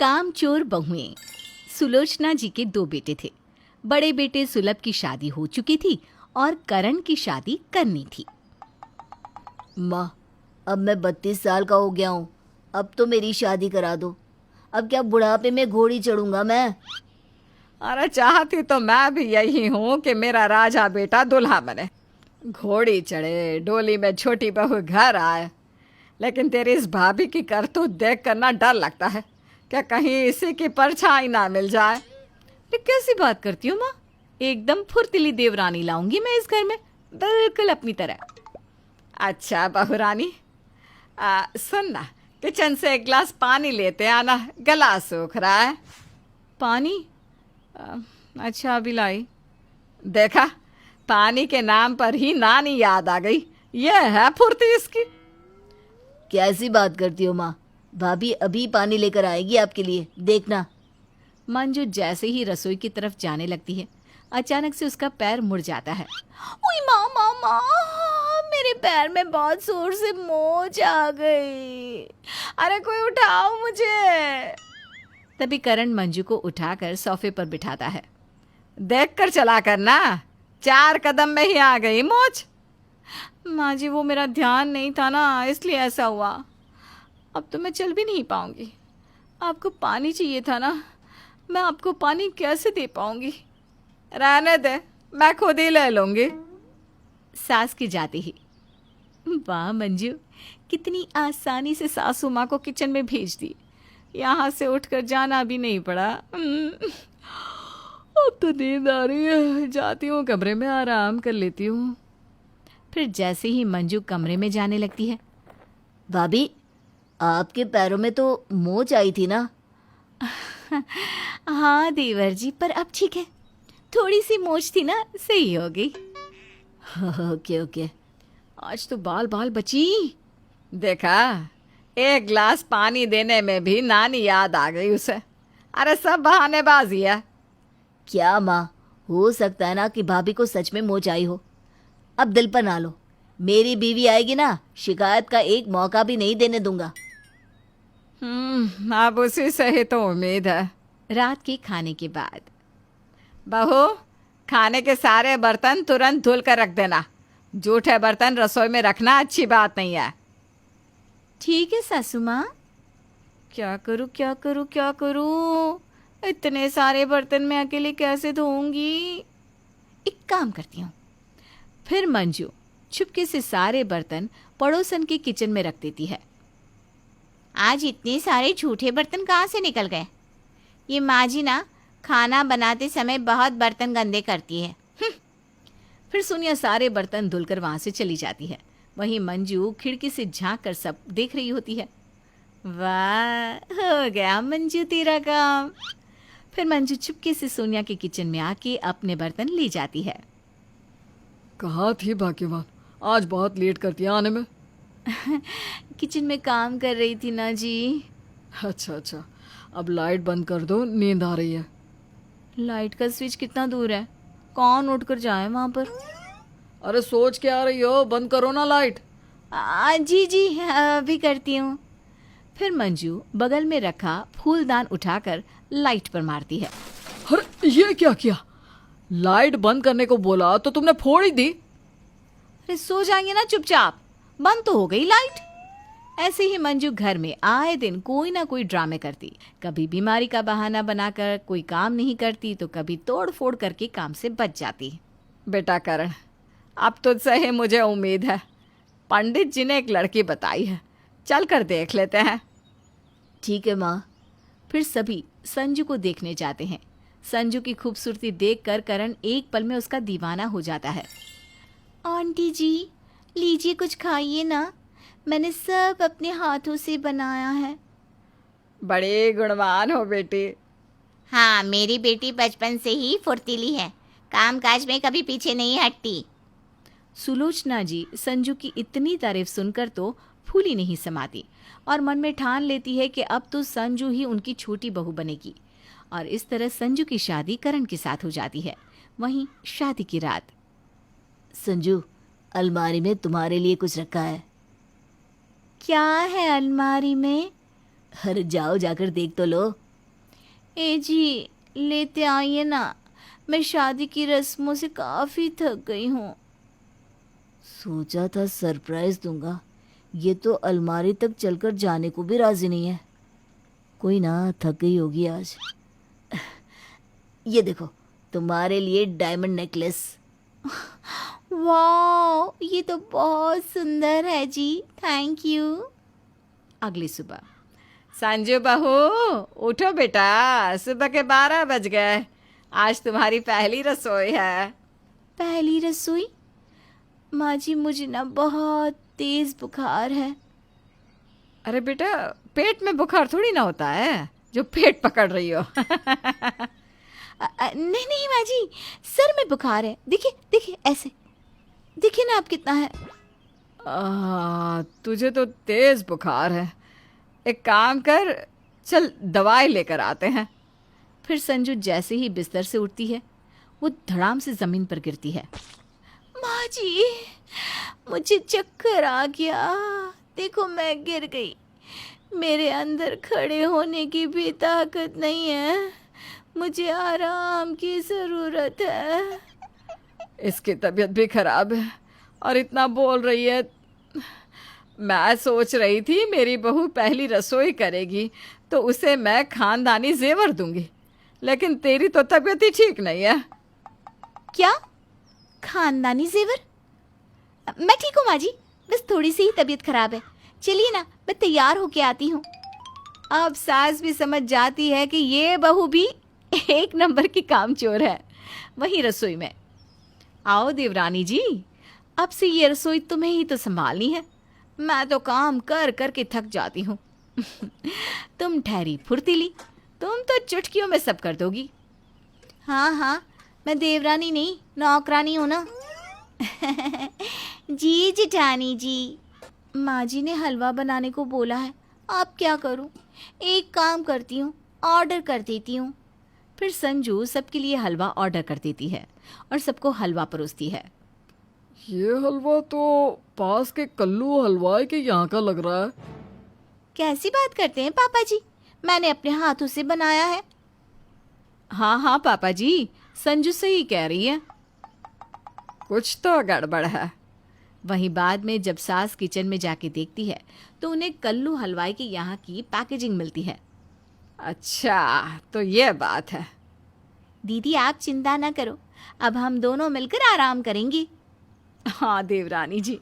कामचोर बहुएं। सुलोचना जी के 2 बेटे थे। बड़े बेटे सुलभ की शादी हो चुकी थी और करण की शादी करनी थी। माँ, अब मैं 32 साल का हो गया हूँ, अब तो मेरी शादी करा दो। अब क्या बुढ़ापे में घोड़ी चढ़ूंगा मैं? अरे चाहती तो मैं भी यही हूँ कि मेरा राजा बेटा दूल्हा बने, घोड़ी चढ़े, डोली में छोटी बहू घर आए। लेकिन तेरी इस भाभी की करतूत देख कर ना डर लगता है कि कहीं इसी की परछाई ना मिल जाए। ये कैसी बात करती हो माँ? एकदम फुर्तीली देवरानी लाऊंगी मैं इस घर में, बिल्कुल अपनी तरह। अच्छा बहू रानी, सुन ना, किचन से एक गिलास पानी लेते आना, गला सूख रहा है। पानी? अच्छा अभी लाई। देखा, पानी के नाम पर ही नानी याद आ गई। यह है फुर्ती इसकी। कैसी बात करती हो माँ? भाभी अभी पानी लेकर आएगी आपके लिए, देखना। मंजू जैसे ही रसोई की तरफ जाने लगती है, अचानक से उसका पैर मुड़ जाता है। ओए माँ माँ माँ, मेरे पैर में बहुत जोर से मोच आ गई। अरे कोई उठाओ मुझे। तभी करण मंजू को उठाकर सोफे पर बिठाता है। देख कर चला करना, 4 कदम में ही आ गई मोच। माँ जी, वो मेरा ध्यान नहीं था ना, इसलिए ऐसा हुआ। अब तो मैं चल भी नहीं पाऊंगी। आपको पानी चाहिए था ना, मैं आपको पानी कैसे दे पाऊंगी? रहने दे, मैं खुद ही ले लूंगी। सास की जाती ही। वाह मंजू, कितनी आसानी से सासू माँ को किचन में भेज दी। यहाँ से उठकर जाना भी नहीं पड़ा। अब तो नींद आ रही है, जाती हूँ कमरे में आराम कर लेती हूँ। फिर जैसे ही मंजू कमरे में जाने लगती है। भाभी, आपके पैरों में तो मोच आई थी ना? हाँ देवर जी, पर अब ठीक है। थोड़ी सी मोच थी ना, सही हो गई। Okay okay. आज तो बाल बाल बची। देखा, एक गिलास पानी देने में भी नानी याद आ गई उसे। अरे सब बहानेबाजी है। क्या माँ, हो सकता है ना कि भाभी को सच में मोच आई हो। अब दिल पर ना लो, मेरी बीवी आएगी ना, शिकायत का एक मौका भी नहीं देने दूंगा। अब उसी से ही तो उम्मीद है। रात के खाने के बाद। बहू, खाने के सारे बर्तन तुरंत धुल कर रख देना। जूठे बर्तन रसोई में रखना अच्छी बात नहीं है। ठीक है सासू माँ। क्या करूँ क्या करूँ क्या करूँ, इतने सारे बर्तन मैं अकेले कैसे धोऊंगी? एक काम करती हूँ। फिर मंजू चुपके से सारे बर्तन पड़ोसन के किचन में रख देती है। आज इतने सारे झूठे बर्तन कहाँ से निकल गए? ये माँ जी ना खाना बनाते समय बहुत बर्तन गंदे करती है। फिर सोनिया सारे बर्तन धुलकर वहाँ से चली जाती है। वहीं मंजू खिड़की से झांक कर सब देख रही होती है। वाह, हो गया मंजू तेरा काम। फिर मंजू चुपके से सोनिया के किचन में आके अपने बर्तन ले जाती है। कहाँ थी भाग्यवान, आज बहुत लेट करती है आने में। किचन में काम कर रही थी ना जी। अच्छा, अब लाइट बंद कर दो, नींद आ रही है। लाइट का स्विच कितना दूर है? कौन उठकर जाए वहाँ पर? अरे सोच के आ रही हो, बंद करो ना लाइट। जी अभी करती हूँ। फिर मंजू बगल में रखा फूलदान उठाकर लाइट पर मारती है। अरे ये क्या किया? लाइट बंद करने को बोला तो तुमने फोड़ ही दी। अरे सो जाएंगे ना चुपचाप, बंद तो हो गई लाइट। ऐसे ही मंजू घर में आए दिन कोई ना कोई ड्रामे करती। कभी बीमारी का बहाना बनाकर कोई काम नहीं करती, तो कभी तोड़ फोड़ करके काम से बच जाती। बेटा करण, अब तुझसे ही मुझे उम्मीद है। पंडित जी ने एक लड़की बताई है, चल कर देख लेते हैं। ठीक है माँ। फिर सभी संजू को देखने जाते हैं। संजू की खूबसूरती देखकर करण एक पल में उसका दीवाना हो जाता है। आंटी जी, लीजिए कुछ खाइए ना, मैंने सब अपने हाथों से बनाया है। बड़े गुणवान हो बेटी। हाँ, मेरी बेटी बचपन से ही फुर्तीली है, काम काज में कभी पीछे नहीं हटती। सुलोचना जी संजू की इतनी तारीफ सुनकर तो फूली नहीं समाती और मन में ठान लेती है कि अब तो संजू ही उनकी छोटी बहू बनेगी। और इस तरह संजू की शादी करण के साथ हो जाती है। वहीं शादी की रात। संजू, अलमारी में तुम्हारे लिए कुछ रखा है। क्या है अलमारी में? अरे जाओ, जाकर देख तो लो। ए जी, लेते आइए ना, मैं शादी की रस्मों से काफ़ी थक गई हूँ। सोचा था सरप्राइज दूंगा, ये तो अलमारी तक चलकर जाने को भी राजी नहीं है। कोई ना, थक गई होगी आज। ये देखो, तुम्हारे लिए डायमंड नेकलेस। वाह, ये तो बहुत सुंदर है जी, थैंक यू। अगली सुबह, संजू बहू उठो बेटा, सुबह के 12 बज गए। आज तुम्हारी पहली रसोई है। पहली रसोई? माँ जी, मुझे ना बहुत तेज बुखार है। अरे बेटा, पेट में बुखार थोड़ी ना होता है जो पेट पकड़ रही हो। नहीं नहीं माँ जी, सर में बुखार है। देखिए देखिए, ऐसे देखिए ना आप कितना है। तुझे तो तेज बुखार है। एक काम कर, चल दवाई लेकर आते हैं। फिर संजू जैसे ही बिस्तर से उठती है, वो धड़ाम से जमीन पर गिरती है। माँ जी, मुझे चक्कर आ गया। देखो, मैं गिर गई। मेरे अंदर खड़े होने की भी ताकत नहीं है। मुझे आराम की ज़रूरत है। इसकी तबीयत भी खराब है और इतना बोल रही है। मैं सोच रही थी मेरी बहू पहली रसोई करेगी तो उसे मैं खानदानी जेवर दूंगी, लेकिन तेरी तो तबीयत ही ठीक नहीं है। क्या? खानदानी जेवर? मैं ठीक हूँ माँ जी, बस थोड़ी सी ही तबीयत खराब है। चलिए ना, मैं तैयार होके आती हूँ। अब सास भी समझ जाती है कि ये बहू भी एक नंबर की कामचोर है। वहीं रसोई में, आओ देवरानी जी, अब से ये रसोई तुम्हें ही तो संभालनी है। मैं तो काम कर कर के थक जाती हूँ। तुम ठहरी फुर्तीली, तुम तो चुटकियों में सब कर दोगी। हाँ हाँ, मैं देवरानी नहीं, नौकरानी हूँ ना। जी जेठानी जी, माँ जी ने हलवा बनाने को बोला है, अब क्या करूँ? एक काम करती हूँ, ऑर्डर कर देती हूँ। फिर संजू सबके लिए हलवा ऑर्डर कर देती है और सबको हलवा परोसती है। ये हलवा तो पास के कल्लू हलवाई के यहाँ का लग रहा है। कैसी बात करते हैं पापा जी, मैंने अपने हाथों से बनाया है। हाँ हाँ पापा जी, संजू सही कह रही है, कुछ तो गड़बड़ है। वहीं बाद में जब सास किचन में जाके देखती है तो उन्हें कल्लू हलवाई के यहाँ की पैकेजिंग मिलती है। अच्छा, तो ये बात है। दीदी आप चिंता ना करो, अब हम दोनों मिलकर आराम करेंगे। हाँ देवरानी जी,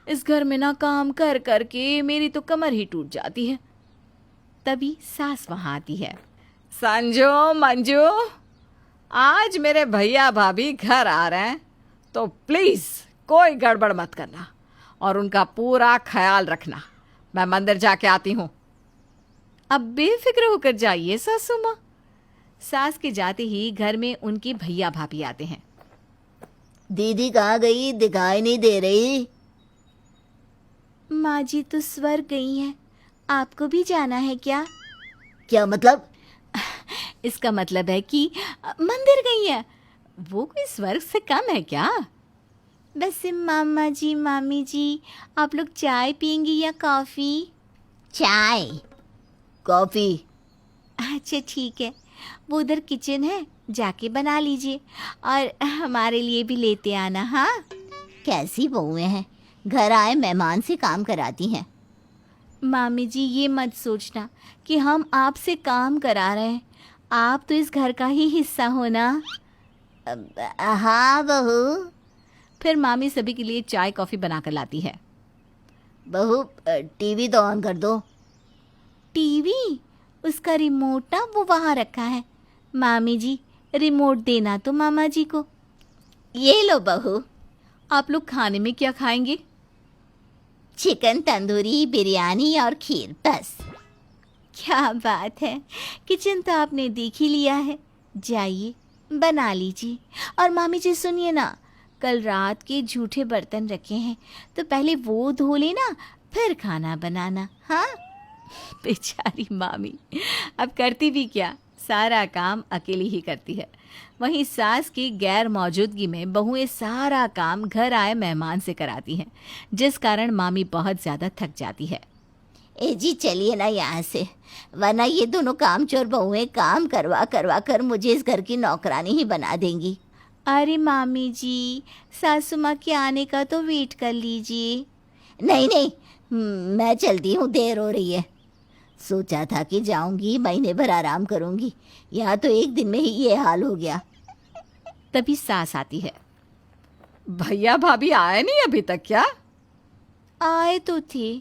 इस घर में ना काम कर कर के मेरी तो कमर ही टूट जाती है। तभी सास वहाँ आती है। संजू, मंजू, आज मेरे भैया भाभी घर आ रहे हैं तो प्लीज़ कोई गड़बड़ मत करना और उनका पूरा ख्याल रखना। मैं मंदिर जाके आती हूँ। अब बेफिक्र होकर जाइए सासू माँ। सास के जाते ही घर में उनके भैया भाभी आते हैं। दीदी कहाँ गई, दिखाई नहीं दे रही। माँ जी तो स्वर्ग गई हैं, आपको भी जाना है क्या? क्या मतलब? इसका मतलब है कि मंदिर गई है। वो कोई स्वर्ग से कम है क्या? वैसे मामा जी, मामी जी, आप लोग चाय पियेंगी या कॉफ़ी? चाय। कॉफी। अच्छा ठीक है, वो उधर किचन है, जाके बना लीजिए और हमारे लिए भी लेते आना। हाँ, कैसी बहुएं हैं, घर आए मेहमान से काम कराती हैं। मामी जी ये मत सोचना कि हम आपसे काम करा रहे हैं, आप तो इस घर का ही हिस्सा हो ना। हाँ बहू। फिर मामी सभी के लिए चाय कॉफ़ी बनाकर लाती है। बहू, टीवी तो ऑन कर दो। टीवी? उसका रिमोट ना वो वहाँ रखा है। मामी जी, रिमोट देना तो मामा जी को। ये लो बहू। आप लोग खाने में क्या खाएंगे? चिकन तंदूरी, बिरयानी और खीर, बस। क्या बात है, किचन तो आपने देख ही लिया है, जाइए बना लीजिए। और मामी जी सुनिए ना, कल रात के झूठे बर्तन रखे हैं तो पहले वो धो लेना, फिर खाना बनाना। हाँ। बेचारी मामी, अब करती भी क्या, सारा काम अकेली ही करती है। वहीं सास की गैर मौजूदगी में बहुएं सारा काम घर आए मेहमान से कराती हैं, जिस कारण मामी बहुत ज़्यादा थक जाती है। ए जी चलिए ना यहाँ से, वरना ये दोनों कामचोर बहुएं काम करवा करवा कर मुझे इस घर की नौकरानी ही बना देंगी। अरे मामी जी, सासू माँ के आने का तो वेट कर लीजिए। नहीं नहीं, मैं चलती हूँ, देर हो रही है। सोचा था कि जाऊंगी, महीने भर आराम करूंगी, यहाँ तो एक दिन में ही ये हाल हो गया। तभी सास आती है। भैया भाभी आए नहीं अभी तक क्या? आए तो थे,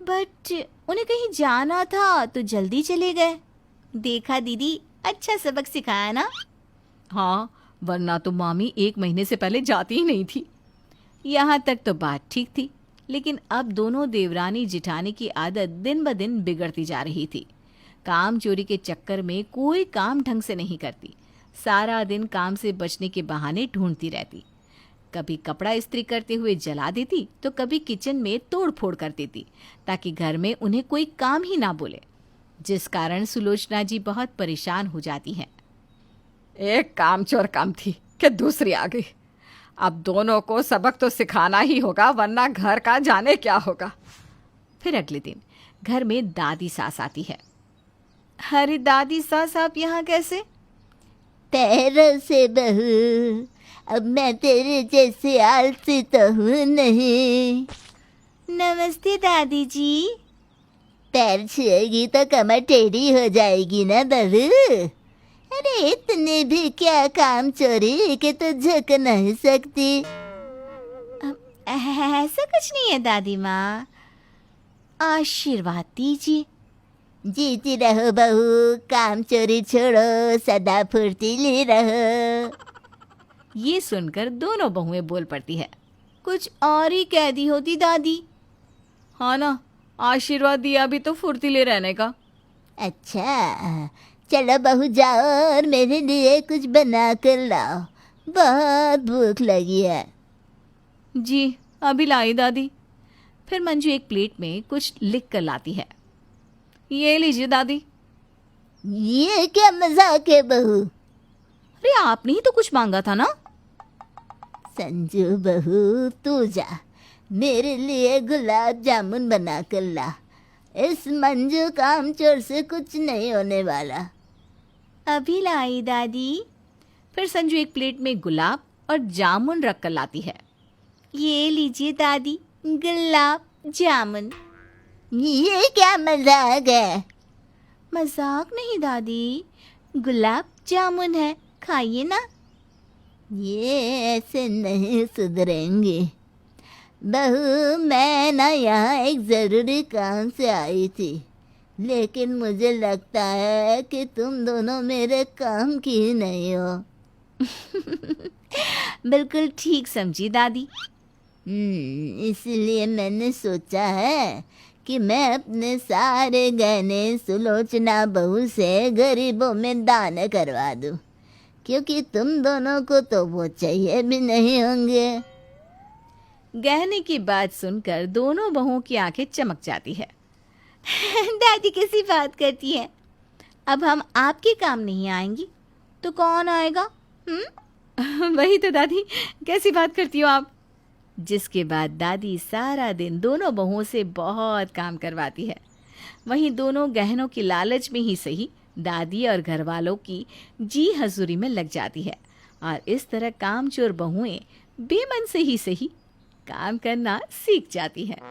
बट उन्हें कहीं जाना था तो जल्दी चले गए। देखा दीदी, अच्छा सबक सिखाया ना। हाँ, वरना तो मामी 1 महीने से पहले जाती ही नहीं थी। यहाँ तक तो बात ठीक थी, लेकिन अब दोनों देवरानी जिठानी की आदत दिन ब दिन बिगड़ती जा रही थी। काम चोरी के चक्कर में कोई काम ढंग से नहीं करती, सारा दिन काम से बचने के बहाने ढूंढती रहती। कभी कपड़ा इस्त्री करते हुए जला देती तो कभी किचन में तोड़ फोड़ कर देती, ताकि घर में उन्हें कोई काम ही ना बोले, जिस कारण सुलोचना जी बहुत परेशान हो जाती हैं। एक कामचोर कम थी कि दूसरी आ गई। अब दोनों को सबक तो सिखाना ही होगा, वरना घर का जाने क्या होगा। फिर अगले दिन घर में दादी सास आती है। अरे दादी सास, आप यहाँ कैसे? पैरों से बहू, अब मैं तेरे जैसे आलसी तो हूँ नहीं। नमस्ते दादी जी। पैर छुएगी तो कमर टेढ़ी हो जाएगी ना बहू। अरे इतने भी क्या काम चोरी कि तो झुक नहीं सकती। ऐसा कुछ नहीं है दादी माँ, आशीर्वाद दीजिए। जीती रहो बहू, काम चोरी छोड़ो, सदा फुर्तीली रहो। ये सुनकर दोनों बहुएं बोल पड़ती है। कुछ और ही कह दी होती दादी। हाँ ना, आशीर्वाद दिया भी तो फुर्तीले रहने का। अच्छा चलो बहू, जाओ और मेरे लिए कुछ बना कर लाओ, बहुत भूख लगी है। जी अभी लाई दादी। फिर मंजू एक प्लेट में कुछ लिख कर लाती है। ये लीजिए दादी। ये क्या मजाक है बहू? अरे आपने ही तो कुछ मांगा था ना। संजू बहू, तू जा, मेरे लिए गुलाब जामुन बना कर ला। इस मंजू कामचोर से कुछ नहीं होने वाला। अभी लाई दादी। फिर संजू एक प्लेट में गुलाब और जामुन रख कर लाती है। ये लीजिए दादी, गुलाब जामुन। ये क्या मजाक है? मजाक नहीं दादी, गुलाब जामुन है, खाइए ना। ये ऐसे नहीं सुधरेंगे बहू। मैं ना यहाँ एक ज़रूरी काम से आई थी, लेकिन मुझे लगता है कि तुम दोनों मेरे काम की ही नहीं हो। बिल्कुल ठीक समझी दादी। इसलिए मैंने सोचा है कि मैं अपने सारे गहने सुलोचना बहू से गरीबों में दान करवा दूं, क्योंकि तुम दोनों को तो वो चाहिए भी नहीं होंगे। गहने की बात सुनकर दोनों बहुओं की आंखें चमक जाती है। दादी कैसी बात करती है? अब हम आपके काम नहीं आएंगी तो कौन आएगा? वही तो दादी, कैसी बात करती हो आप? जिसके बाद दादी सारा दिन दोनों बहुओं से बहुत काम करवाती है। वहीं दोनों गहनों की लालच में ही सही दादी और घर वालों की जी हजूरी में लग जाती है, और इस तरह कामचोर बहुएं बेमन से ही सही काम करना सीख जाती हैं।